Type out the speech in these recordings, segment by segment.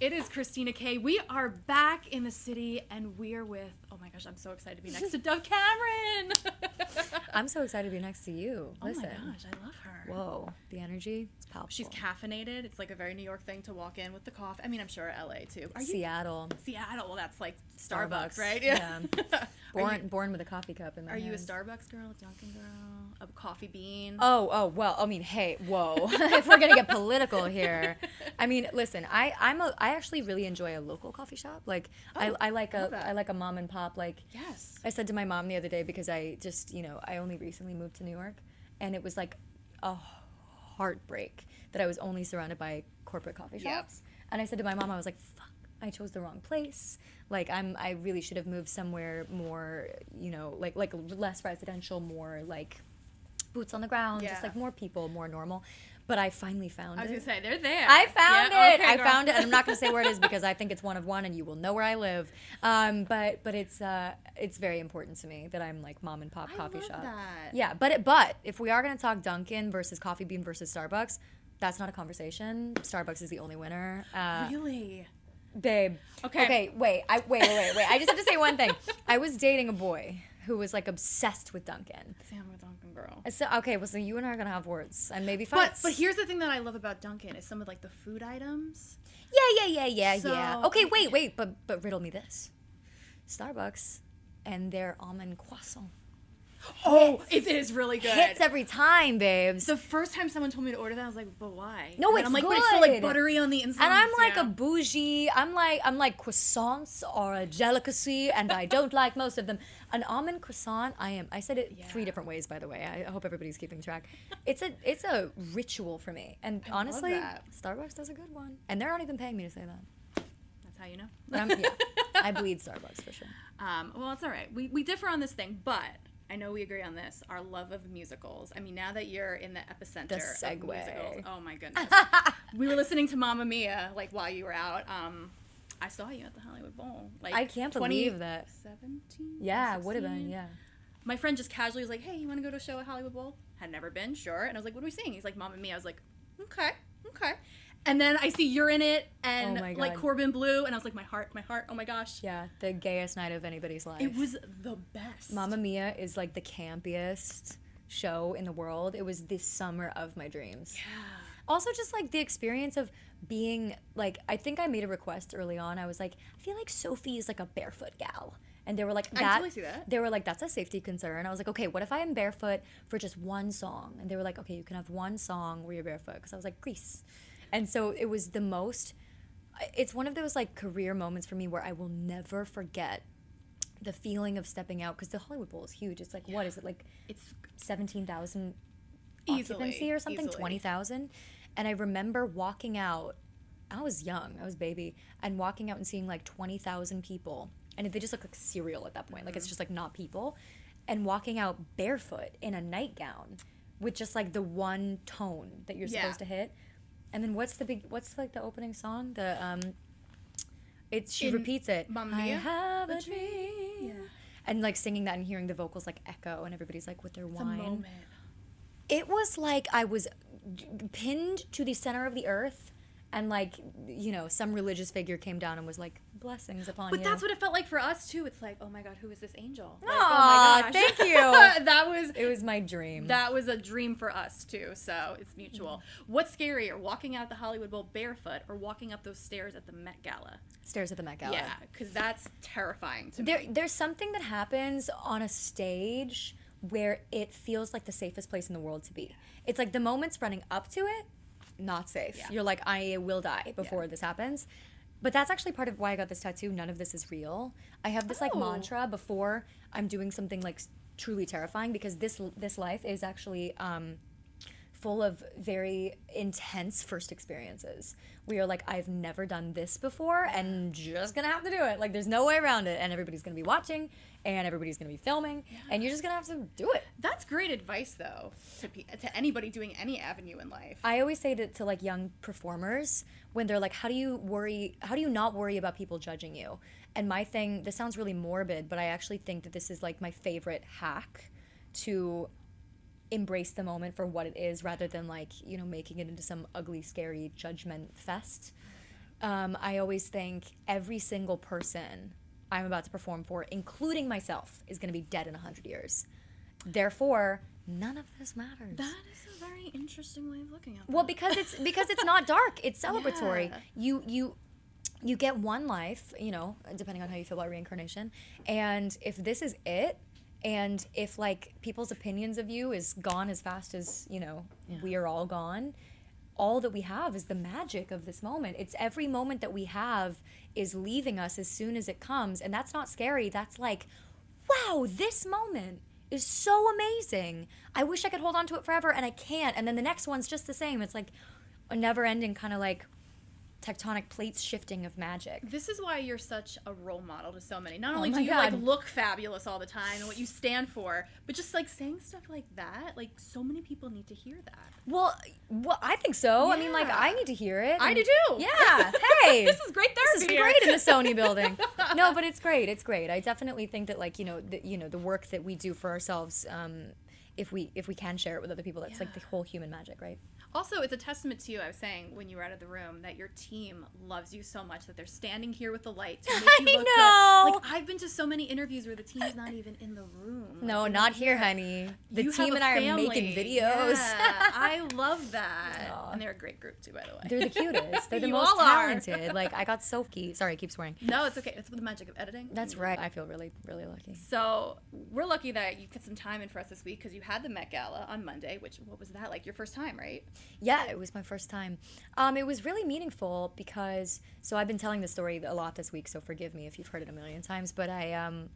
It is Christina K. We are back in the city, and we're with, oh my gosh, I'm so excited to be next to Dove Cameron. I'm so excited to be next to you. Listen. Oh my gosh, I love her. Whoa, the energy, it's palpable. She's caffeinated. It's like a very New York thing to walk in with the coffee. I mean, I'm sure LA too. Seattle. Well, that's like Starbucks, right? Yeah. Born with a coffee cup in my hand. Are you a Starbucks girl, a Dunkin' girl, a coffee bean? Oh, well, I mean, hey, whoa. If we're gonna get political here, I mean, listen, I actually really enjoy a local coffee shop. Like, I like a mom and pop. Like, yes. I said to my mom the other day, because I just, I only recently moved to New York, and it was like a heartbreak that I was only surrounded by corporate coffee shops. Yep. And I said to my mom, I was like, fuck, I chose the wrong place. Like, I really should have moved somewhere more, like less residential, more like boots on the ground, just like more people, more normal. But I finally found it. I was going to say, they're there. I found it. Okay, I found it. And I'm not going to say where it is because I think it's one of one and you will know where I live. But it's very important to me that I'm like mom and pop coffee shop. That. Yeah, but if we are going to talk Dunkin' versus Coffee Bean versus Starbucks, that's not a conversation. Starbucks is the only winner. Really? Babe. Okay, wait. I just have to say one thing. I was dating a boy who was like obsessed with Dunkin'. See, I'm a Dunkin' girl. So, okay, well, so you and I are gonna have words and maybe fights. But here's the thing that I love about Dunkin' is some of like the food items. Yeah. Okay, wait, but riddle me this: Starbucks and their almond croissant. Oh, it is really good. Hits every time, babes. The first time someone told me to order that, I was like, but why? No, and it's good. But it's still like buttery on the inside. And I'm like a bougie. I'm like croissants are a delicacy, and I don't like most of them. An almond croissant, I said it 3 different ways, by the way. I hope everybody's keeping track. It's a ritual for me, and honestly, Starbucks does a good one, and they're not even paying me to say that. That's how you know. I bleed Starbucks for sure. Well, it's all right. We differ on this thing, but I know we agree on this. Our love of musicals. I mean, now that you're in the epicenter of musicals, oh my goodness. We were listening to Mamma Mia like while you were out. I saw you at the Hollywood Bowl. Like I can't believe that. 17? Yeah, would have been. Yeah. My friend just casually was like, "Hey, you want to go to a show at Hollywood Bowl?" Had never been, sure. And I was like, "What are we seeing?" He's like, "Mamma Mia." I was like, "Okay." And then I see you're in it, and like Corbin Bleu, and I was like, my heart, oh my gosh. Yeah, the gayest night of anybody's life. It was the best. Mamma Mia is like the campiest show in the world. It was the summer of my dreams. Yeah. Also, just like the experience of being like, I think I made a request early on. I was like, I feel like Sophie is like a barefoot gal. And they were like, I totally see that. They were like, that's a safety concern. I was like, okay, what if I am barefoot for just one song? And they were like, okay, you can have one song where you're barefoot. Because I was like, Grease. And so it was it's one of those like career moments for me where I will never forget the feeling of stepping out, because the Hollywood Bowl is huge. It's like, what is it, like it's 17,000 occupancy or something, 20,000. And I remember walking out, I was young, I was baby, and walking out and seeing like 20,000 people. And they just look like cereal at that point. Like it's just like not people. And walking out barefoot in a nightgown with just like the one tone that you're supposed to hit. And then what's like the opening song? She repeats it. Mamma Mia? I have a dream. Yeah. And like singing that and hearing the vocals like echo, and everybody's like with their wine. It's a moment. It was like I was pinned to the center of the earth, and like, some religious figure came down and was like, blessings upon you. But that's what it felt like for us too. It's like, oh my God, who is this angel? Like, oh my gosh. Thank you. It was my dream. That was a dream for us too, so it's mutual. What's scarier, walking out of the Hollywood Bowl barefoot or walking up those stairs at the Met Gala? Stairs at the Met Gala. Yeah, because that's terrifying to me. There's something that happens on a stage where it feels like the safest place in the world to be. It's like the moments running up to it, not safe. Yeah. You're like, I will die before this happens. But that's actually part of why I got this tattoo. None of this is real. I have this like mantra before I'm doing something like truly terrifying, because this life is actually full of very intense first experiences. We are like, I've never done this before and just gonna have to do it. Like there's no way around it, and everybody's gonna be watching and everybody's gonna be filming, and you're just gonna have to do it. That's great advice though to anybody doing any avenue in life. I always say to like young performers when they're like, how do you not worry about people judging you? And my thing, this sounds really morbid, but I actually think that this is like my favorite hack to embrace the moment for what it is, rather than like, making it into some ugly, scary judgment fest. I always think every single person I'm about to perform for, including myself, is going to be dead in 100 years. Therefore, none of this matters. That is a very interesting way of looking at that. Well, because it's not dark. It's celebratory. Yeah. You get one life, you know, depending on how you feel about reincarnation. And if this is it, and if like people's opinions of you is gone as fast as, you know, we are all gone, all that we have is the magic of this moment. It's every moment that we have is leaving us as soon as it comes. And that's not scary. That's like, wow, this moment is so amazing. I wish I could hold on to it forever, and I can't. And then the next one's just the same. It's like a never-ending kind of like tectonic plates shifting of magic. This is why you're such a role model to so many. Not only do you like look fabulous all the time and what you stand for, but just like saying stuff like that, like so many people need to hear that. Well, I think so. Yeah. I mean, like, I need to hear it. I do too. Yeah. Hey. This is great therapy. This is great in the Sony building. No, but it's great. It's great. I definitely think that, like, the work that we do for ourselves, if we can share it with other people, that's like the whole human magic, right? Also, it's a testament to you, I was saying, when you were out of the room, that your team loves you so much that they're standing here with the light to make you look good. Like, I've been to so many interviews where the team's not even in the room. No, not here, honey. The team and I are making videos. Yeah, I love that. Aww. And they're a great group, too, by the way. They're the cutest. They're the most talented. Like, I got so key. Sorry, I keep swearing. No, it's okay. That's the magic of editing. That's right. I feel really, really lucky. So, we're lucky that you put some time in for us this week because you had the Met Gala on Monday, which, what was that? Like, your first time, right? Yeah, it was my first time. It was really meaningful because, so I've been telling this story a lot this week, so forgive me if you've heard it a million times, but when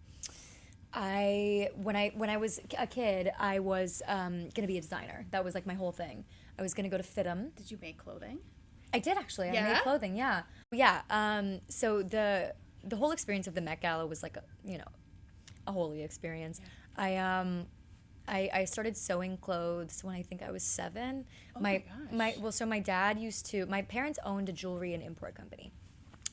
I was a kid, I was going to be a designer. That was like my whole thing. I was going to go to FITM. Did you make clothing? I did actually. Yeah? I made clothing, yeah. Yeah, so the whole experience of the Met Gala was like a holy experience. Yeah. I started sewing clothes when I think I was 7. Oh my gosh. So my dad my parents owned a jewelry and import company.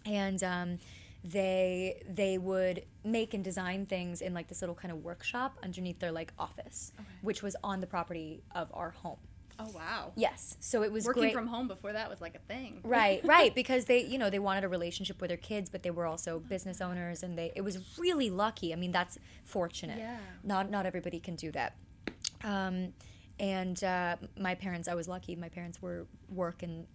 And they would make and design things in like this little kind of workshop underneath their like office, which was on the property of our home. Oh wow. Yes. So it was working great. from home before that was like a thing. Right, because they wanted a relationship with their kids, but they were also business owners, and it was really lucky. I mean, that's fortunate. Yeah. Not everybody can do that. My parents, I was lucky. My parents were work and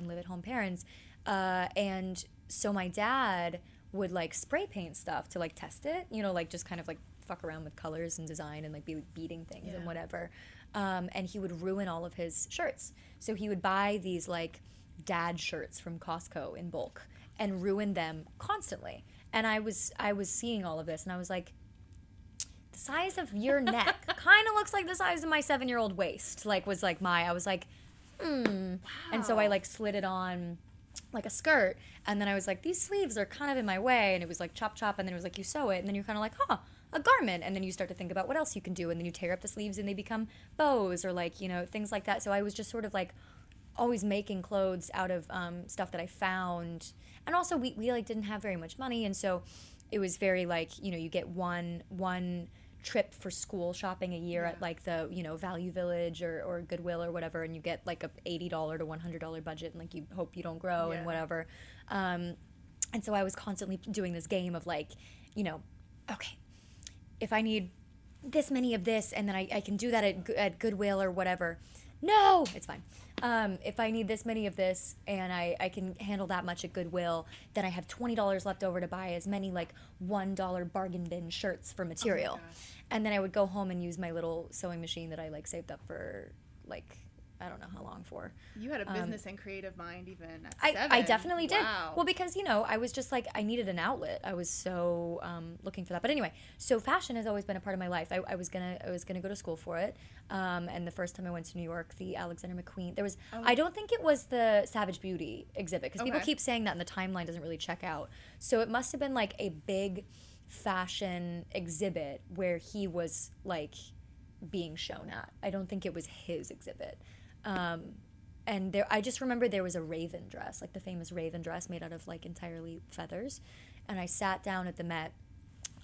live at home parents. And so my dad would like spray paint stuff to like test it, like just kind of like fuck around with colors and design and like be beating things and whatever. And he would ruin all of his shirts. So he would buy these like dad shirts from Costco in bulk and ruin them constantly. And I was seeing all of this and I was like, the size of your neck kind of looks like the size of my 7-year-old waist. I was like, Wow. And so I like slid it on like a skirt, and then I was like, these sleeves are kind of in my way, and it was like chop, and then it was like you sew it, and then you're kind of like, a garment, and then you start to think about what else you can do, and then you tear up the sleeves and they become bows or like, things like that. So I was just sort of like always making clothes out of stuff that I found. And also we like didn't have very much money, and so it was very like, you get one trip for school shopping a year at like the Value Village or Goodwill or whatever, and you get like a $80 to $100 budget, and like you hope you don't grow and whatever. And so I was constantly doing this game of like, okay, if I need this many of this, and then I can do that at Goodwill or whatever. No, it's fine. If I need this many of this and I can handle that much at Goodwill, then I have $20 left over to buy as many like $1 bargain bin shirts for material. Oh, and then I would go home and use my little sewing machine that I like saved up for like, I don't know how long for. You had a business and creative mind even at 7. I definitely did. Wow. Well, because, I was just like, I needed an outlet. I was so looking for that. But anyway, so fashion has always been a part of my life. I was gonna go to school for it. And the first time I went to New York, the Alexander McQueen, there was, I don't think it was the Savage Beauty exhibit, because people keep saying that and the timeline doesn't really check out. So it must have been like a big fashion exhibit where he was like being shown at. I don't think it was his exhibit. And I just remember there was a raven dress, like the famous raven dress made out of like entirely feathers. And I sat down at the Met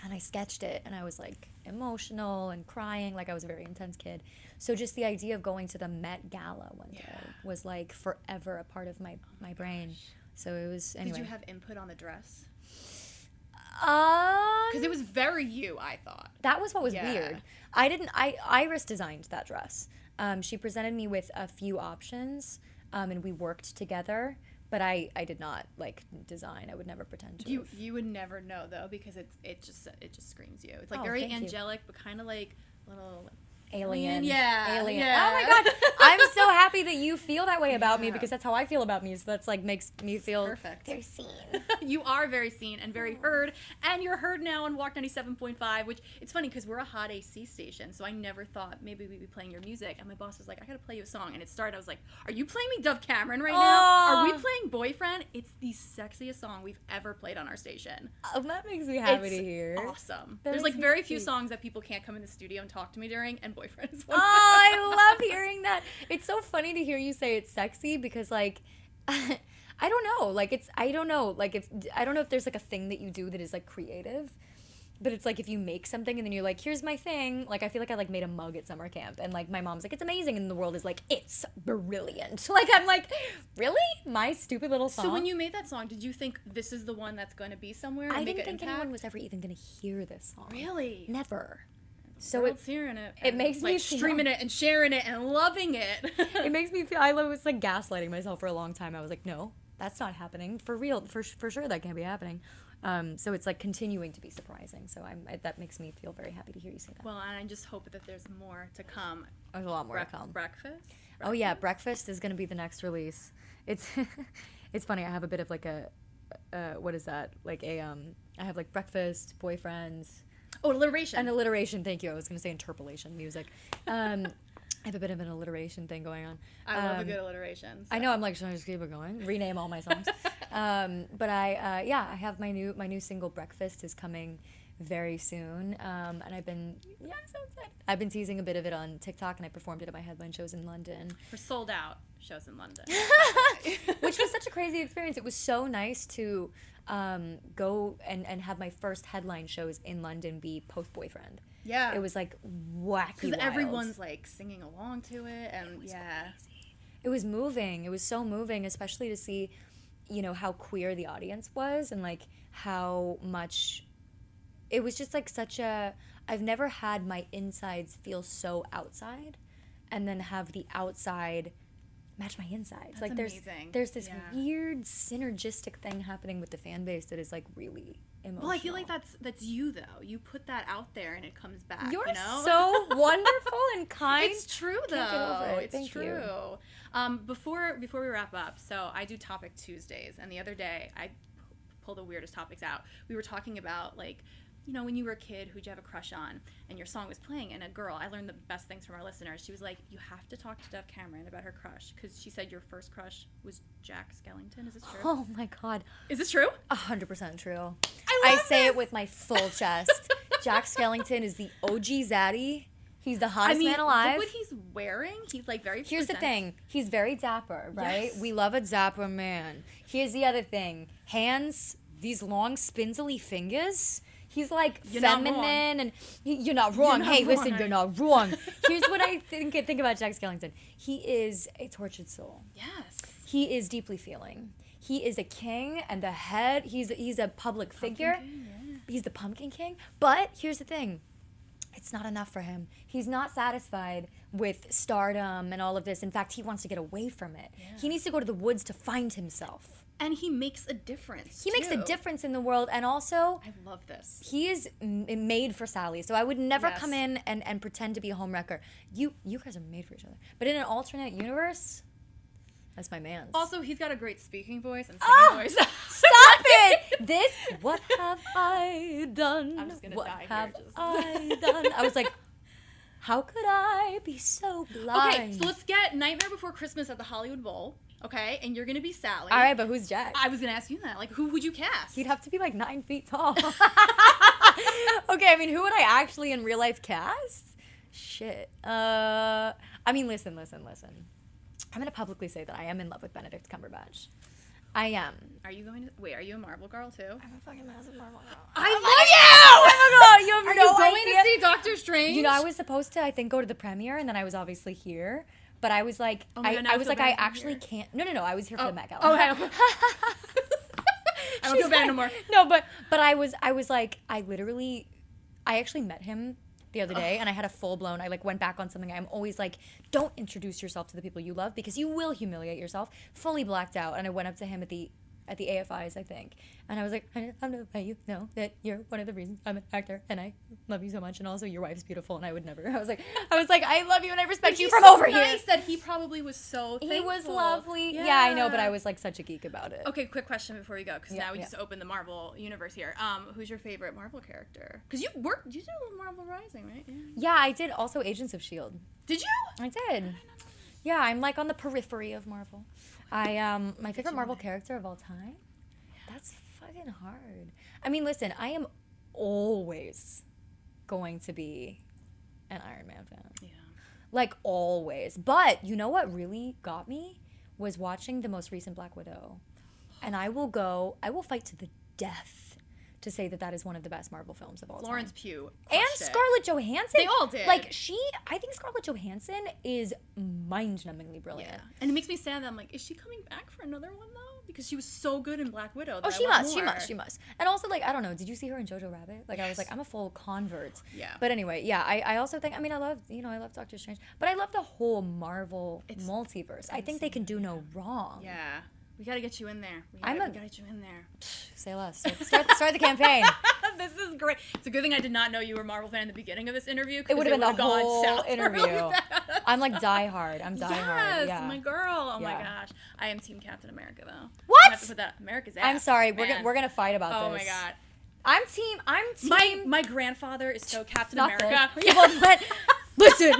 and I sketched it, and I was like emotional and crying, like I was a very intense kid. So just the idea of going to the Met Gala one day was like forever a part of my brain. So it was, anyway. Did you have input on the dress? Because Because it was very you, I thought. that was what was weird. Iris designed that dress. She presented me with a few options, and we worked together. But I did not like design. I would never pretend to. You would never know though, because it just screams you. It's like Oh, very thank you. angelic, but kind of like little Alien. Yeah. Alien. Yeah. Oh my god. I'm so happy that you feel that way about me, because that's how I feel about me. So that's like makes me feel perfect. very seen. You are very seen and very heard, and you're heard now on Walk 97.5, which it's funny because we're a hot AC station, so I never thought maybe we'd be playing your music. And my boss was like, I gotta play you a song. And it started, I was like, are you playing me Dove Cameron right now? Are we playing Boyfriend? It's the sexiest song we've ever played on our station. That makes me happy to hear. Awesome. That There's makes like me very few happy. songs that people can't come in the studio and talk to me during, and Boyfriend is one. Oh, I love hearing that. It's so funny to hear you say it's sexy, because like I don't know, like I don't know if there's like a thing that you do that is like creative, but it's like if you make something and then you're like, here's my thing. Like I feel like I like made a mug at summer camp, and like my mom's like, it's amazing, and the world is like, it's brilliant. Like I'm like, really? My stupid little song? So when you made that song, did you think this is the one that's going to be somewhere and I make didn't an think impact? anyone was ever even gonna hear this song. Really? Never. So World's hearing it. it makes me like feel- streaming it and sharing it and loving it. It makes me feel, I was like gaslighting myself for a long time. I was like, no, that's not happening. For real, for sure that can't be happening. So it's like continuing to be surprising. So that makes me feel very happy to hear you say that. Well, and I just hope that there's more to come. There's a lot more to come. Breakfast? Oh yeah, Breakfast is going to be the next release. It's it's funny. I have a bit of like a what is that? Like a I have like Breakfast, Boyfriends. Oh, alliteration. An alliteration, thank you. I was going to say interpolation music. I have a bit of an alliteration thing going on. I love a good alliteration. So. I know, I'm like, should I just keep it going? Rename all my songs. But I have my new single, Breakfast, is coming very soon. And I'm so excited. I've been teasing a bit of it on TikTok, and I performed it at my headline shows in London. We're sold out shows in London. Which was such a crazy experience. It was so nice to go and have my first headline shows in London be post-Boyfriend. Yeah. It was like wacky. Because everyone's like singing along to it, and crazy. It was moving. It was so moving, especially to see, how queer the audience was, and like how much. It was just like such a. I've never had my insides feel so outside, and then have the outside match my insides. That's like amazing. there's this weird synergistic thing happening with the fan base that is like really emotional. Well, I feel like that's you though. You put that out there and it comes back. You're so wonderful and kind. It's true though. Can't get over it. It's Thank true. you. Before we wrap up, so I do Topic Tuesdays, and the other day I pulled the weirdest topics out. We were talking about like, when you were a kid, who'd you have a crush on, and your song was playing, and a girl, I learned the best things from our listeners. She was like, you have to talk to Dove Cameron about her crush, because she said your first crush was Jack Skellington. Is this true? Oh my God. Is this true? 100% true. I say it with my full chest. Jack Skellington is the OG zaddy. He's the hottest man alive. Look what he's wearing. He's like very. Here's the thing. He's very dapper, right? Yes. We love a dapper man. Here's the other thing. Hands, these long spindly fingers. He's like You're feminine, and you're not wrong. Hey, wrong. listen, you're not wrong. Here's what I think about Jack Skellington. He is a tortured soul. Yes. He is deeply feeling. He is a king and the head. He's a public figure. King, yeah. He's the Pumpkin King. But here's the thing. It's not enough for him. He's not satisfied with stardom and all of this. In fact, he wants to get away from it. Yeah. He needs to go to the woods to find himself. And he makes a difference. He makes a difference in the world, and also I love this. He is made for Sally. So I would never come in and pretend to be a homewrecker. You guys are made for each other. But in an alternate universe, that's my man. Also, he's got a great speaking voice and singing voice. Stop it! What have I done? I'm just gonna what die have here. I done? I was like, how could I be so blind? Okay, so let's get Nightmare Before Christmas at the Hollywood Bowl. Okay, and you're gonna be Sally. All right, but who's Jack? I was gonna ask you that. Like, who would you cast? He'd have to be like 9 feet tall. Okay, I mean, who would I actually in real life cast? Shit. I mean, listen. I'm gonna publicly say that I am in love with Benedict Cumberbatch. I am. Are you going to? Wait, are you a Marvel girl too? I'm a fucking massive Marvel girl. I love you! Oh my God, you have Are no you going idea. to see Doctor Strange? You know, I was supposed to, I think, go to the premiere, and then I was obviously here. But I was like, Oh my God, now I I was feel like, bad I you're actually here. can't. No, I was here for the Met Gala. Oh, okay. don't feel bad no more. No, but I was like, I actually met him the other day, and I had a full-blown, I like went back on something. I'm always like, don't introduce yourself to the people you love because you will humiliate yourself. Fully blacked out, and I went up to him at the AFIs, I think, and I was like, I'm gonna let you know that you're one of the reasons I'm an actor, and I love you so much, and also your wife's beautiful, and I would never. I was like, I love you and I respect you from over here. Nice that he probably was so thankful. He was lovely. Yeah, I know, but I was like such a geek about it. Okay, quick question before we go, because now we just opened the Marvel universe here. Who's your favorite Marvel character? Because you did Marvel Rising, right? Yeah, I did also Agents of S.H.I.E.L.D. Did you? I did. Yeah, I'm like on the periphery of Marvel. My favorite Marvel character of all time? That's fucking hard. I mean, listen, I am always going to be an Iron Man fan. Yeah. Like, always. But you know what really got me? Was watching the most recent Black Widow. And I will fight to the death to say that is one of the best Marvel films of all time. Florence Pugh. And Scarlett Johansson. They all did. Like, I think Scarlett Johansson is mind-numbingly brilliant. Yeah. And it makes me sad that I'm like, is she coming back for another one, though? Because she was so good in Black Widow. Oh, she must. And also, like, I don't know, did you see her in Jojo Rabbit? Like, yes. I was like, I'm a full convert. Yeah. But anyway, yeah, I also think, I mean, I love Doctor Strange. But I love the whole Marvel multiverse. I think they can do no wrong. Yeah. We gotta get you in there. We gotta get you in there. Say less. Start the campaign. This is great. It's a good thing I did not know you were a Marvel fan in the beginning of this interview. It would have been the whole interview. Really I'm like diehard. I'm diehard. Yes, my girl. Oh my gosh. I am Team Captain America though. What? I have to put that America's ass. I'm sorry. We're gonna fight about this. Oh my god. I'm team. My grandfather is so Captain America. Listen.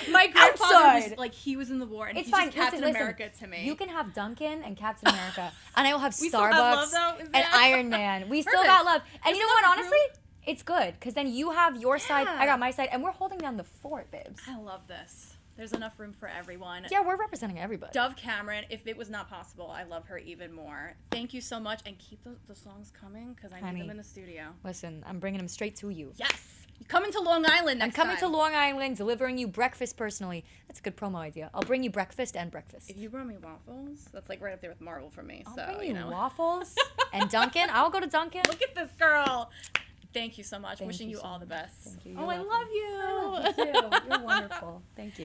My grandfather was like, he was in the war, and he's just Captain America to me. You can have Duncan and Captain America, and I will have Starbucks and Iron Man. We still got love. And you know what, honestly? It's good, because then you have your side, I got my side, and we're holding down the fort, babes. I love this. There's enough room for everyone. Yeah, we're representing everybody. Dove Cameron, if it was not possible, I love her even more. Thank you so much, and keep the songs coming, because I need them in the studio. Listen, I'm bringing them straight to you. Yes. Coming to Long Island next time. I'm coming to Long Island, delivering you breakfast personally. That's a good promo idea. I'll bring you breakfast and breakfast. If you brought me waffles, that's like right up there with Marvel for me. I'll bring you waffles and Dunkin'. I'll go to Dunkin'. Look at this girl. Thank you so much. Wishing you all the best. Thank you. I love you. I love you too. You're wonderful. Thank you.